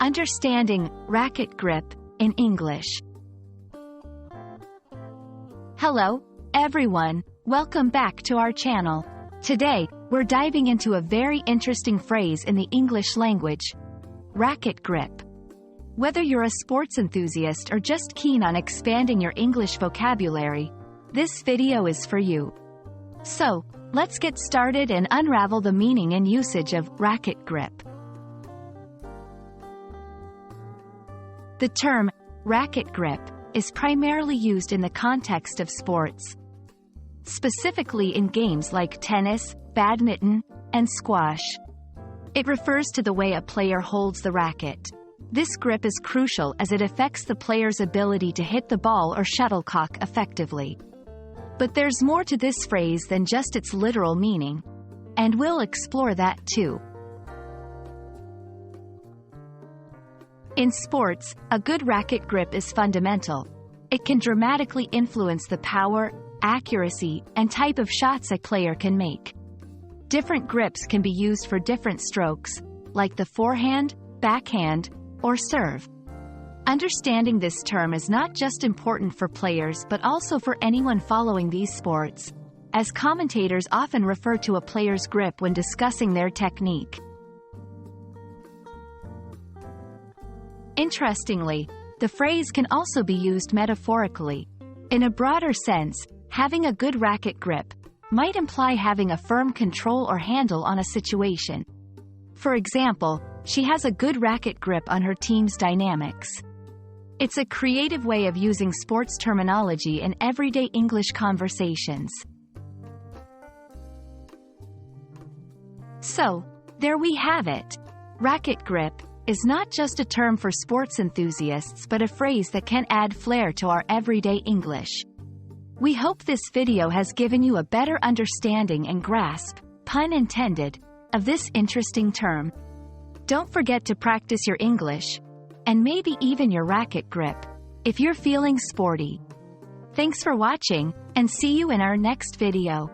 Understanding racket grip in English. Hello, everyone. Welcome back to our channel. Today, we're diving into a very interesting phrase in the English language: racket grip. Whether you're a sports enthusiast or just keen on expanding your English vocabulary, this video is for you. So, let's get started and unravel the meaning and usage of racket grip. The term racket grip is primarily used in the context of sports, specifically in games like tennis, badminton, and squash. It refers to the way a player holds the racket. This grip is crucial as it affects the player's ability to hit the ball or shuttlecock effectively. But there's more to this phrase than just its literal meaning, and we'll explore that too. In sports, a good racket grip is fundamental. It can dramatically influence the power, accuracy, and type of shots a player can make. Different grips can be used for different strokes, like the forehand, backhand, or serve. Understanding this term is not just important for players but also for anyone following these sports, as commentators often refer to a player's grip when discussing their technique. Interestingly, the phrase can also be used metaphorically. In a broader sense, having a good racket grip might imply having a firm control or handle on a situation. For example, she has a good racket grip on her team's dynamics. It's a creative way of using sports terminology in everyday English conversations. So, there we have it. Racket grip is not just a term for sports enthusiasts but a phrase that can add flair to our everyday English. We hope this video has given you a better understanding and grasp, pun intended, of this interesting term. Don't forget to practice your English, and maybe even your racket grip, if you're feeling sporty. Thanks for watching, and see you in our next video.